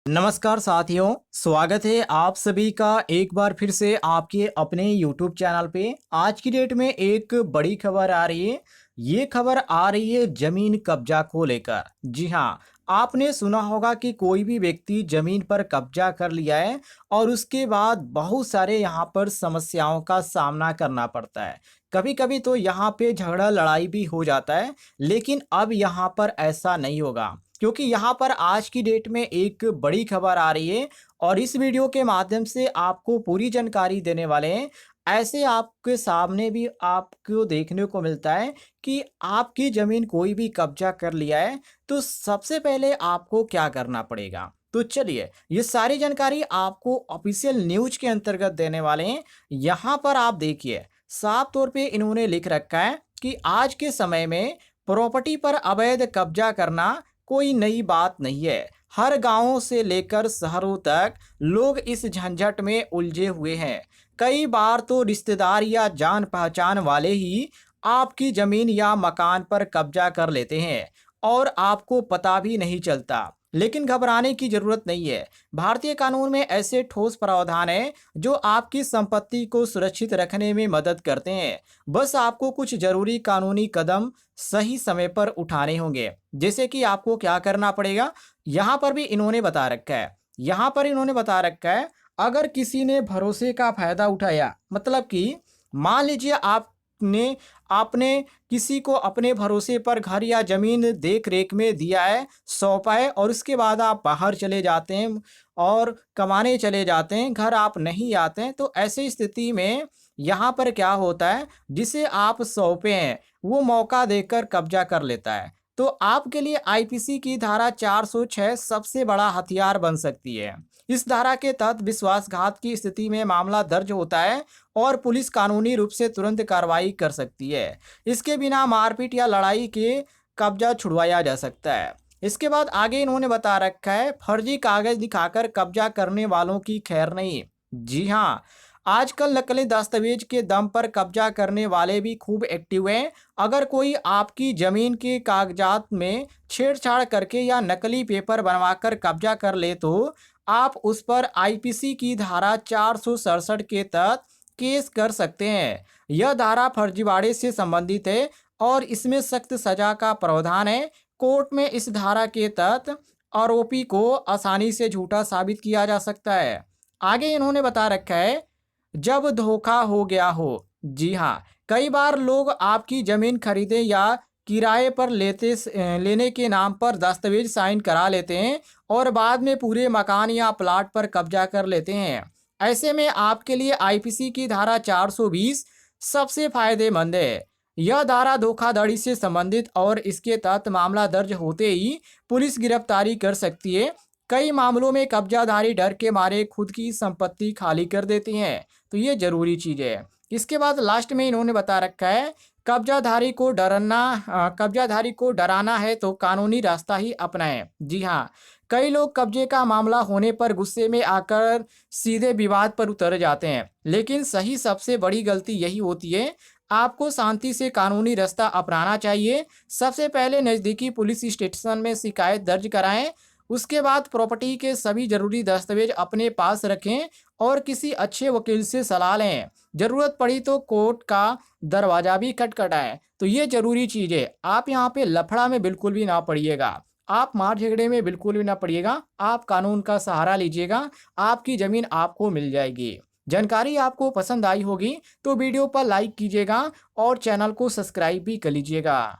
नमस्कार साथियों, स्वागत है आप सभी का एक बार फिर से आपके अपने YouTube चैनल पे। आज की डेट में एक बड़ी खबर आ रही है। ये खबर आ रही है जमीन कब्जा को लेकर। जी हाँ, आपने सुना होगा कि कोई भी व्यक्ति जमीन पर कब्जा कर लिया है और उसके बाद बहुत सारे यहाँ पर समस्याओं का सामना करना पड़ता है। कभी कभी तो यहाँ पे झगड़ा लड़ाई भी हो जाता है, लेकिन अब यहाँ पर ऐसा नहीं होगा, क्योंकि यहाँ पर आज की डेट में एक बड़ी खबर आ रही है और इस वीडियो के माध्यम से आपको पूरी जानकारी देने वाले हैं। ऐसे आपके सामने भी आपको देखने को मिलता है कि आपकी ज़मीन कोई भी कब्जा कर लिया है, तो सबसे पहले आपको क्या करना पड़ेगा। तो चलिए, ये सारी जानकारी आपको ऑफिशियल न्यूज के अंतर्गत देने वाले हैं। यहाँ पर आप देखिए, साफ तौर पे इन्होंने लिख रखा है कि आज के समय में प्रॉपर्टी पर अवैध कब्जा करना कोई नई बात नहीं है। हर गांवों से लेकर शहरों तक लोग इस झंझट में उलझे हुए हैं। कई बार तो रिश्तेदार या जान पहचान वाले ही आपकी जमीन या मकान पर कब्जा कर लेते हैं और आपको पता भी नहीं चलता। लेकिन घबराने की जरूरत नहीं है। भारतीय कानून में ऐसे ठोस प्रावधान हैं जो आपकी संपत्ति को सुरक्षित रखने में मदद करते हैं। बस आपको कुछ जरूरी कानूनी कदम सही समय पर उठाने होंगे। जैसे कि आपको क्या करना पड़ेगा, यहाँ पर भी इन्होंने बता रखा है। यहाँ पर इन्होंने बता रखा है, अगर किसी ने भरोसे का फायदा उठाया, मतलब कि मान लीजिए आपने आपने किसी को अपने भरोसे पर घर या जमीन देख रेख में दिया है, सौंपा है, और उसके बाद आप बाहर चले जाते हैं और कमाने चले जाते हैं, घर आप नहीं आते हैं, तो ऐसी स्थिति में यहाँ पर क्या होता है, जिसे आप सौंपे हैं वो मौका देकर कब्जा कर लेता है। तो आपके लिए आईपीसी की धारा 406 सबसे बड़ा हथियार बन सकती है। इस धारा के तहत विश्वासघात की स्थिति में मामला दर्ज होता है और पुलिस कानूनी रूप से तुरंत कार्रवाई कर सकती है। इसके बिना मारपीट या लड़ाई के कब्जा छुड़वाया जा सकता है। इसके बाद आगे इन्होंने बता रखा है, फर्जी कागज दिखाकर कब्जा करने वालों की खैर नहीं। जी हाँ, आजकल नकली दस्तावेज के दम पर कब्जा करने वाले भी खूब एक्टिव हैं। अगर कोई आपकी जमीन के कागजात में छेड़छाड़ करके या नकली पेपर बनवाकर कब्जा कर ले, तो आप उस पर आईपीसी की धारा 467 के तहत केस कर सकते हैं। यह धारा फर्जीवाड़े से संबंधित है और इसमें सख्त सजा का प्रावधान है। कोर्ट में इस धारा के तहत आरोपी को आसानी से झूठा साबित किया जा सकता है। आगे इन्होंने बता रखा है, जब धोखा हो गया हो। जी हाँ, कई बार लोग आपकी जमीन खरीदे या किराए पर लेने के नाम पर दस्तावेज साइन करा लेते हैं और बाद में पूरे मकान या प्लाट पर कब्जा कर लेते हैं। ऐसे में आपके लिए आईपीसी की धारा 420 सबसे फायदेमंद है। यह धारा धोखाधड़ी से संबंधित और इसके तहत मामला दर्ज होते ही पुलिस गिरफ्तारी कर सकती है। कई मामलों में कब्जाधारी डर के मारे खुद की संपत्ति खाली कर देती हैं, तो ये जरूरी चीज़ है। इसके बाद लास्ट में इन्होंने बता रखा है, कब्जाधारी को डराना है तो कानूनी रास्ता ही अपनाएं। जी हाँ, कई लोग कब्जे का मामला होने पर गुस्से में आकर सीधे विवाद पर उतर जाते हैं, लेकिन सही सबसे बड़ी गलती यही होती है। आपको शांति से कानूनी रास्ता अपनाना चाहिए। सबसे पहले नज़दीकी पुलिस स्टेशन में शिकायत दर्ज कराएं। उसके बाद प्रॉपर्टी के सभी जरूरी दस्तावेज अपने पास रखें और किसी अच्छे वकील से सलाह लें। जरूरत पड़ी तो कोर्ट का दरवाजा भी खटखटाएं। तो ये जरूरी चीज़ है। आप यहाँ पे लफड़ा में बिल्कुल भी ना पड़िएगा, आप मार झगड़े में बिल्कुल भी ना पड़िएगा। आप कानून का सहारा लीजिएगा, आपकी ज़मीन आपको मिल जाएगी। जानकारी आपको पसंद आई होगी तो वीडियो पर लाइक कीजिएगा और चैनल को सब्सक्राइब भी कर लीजिएगा।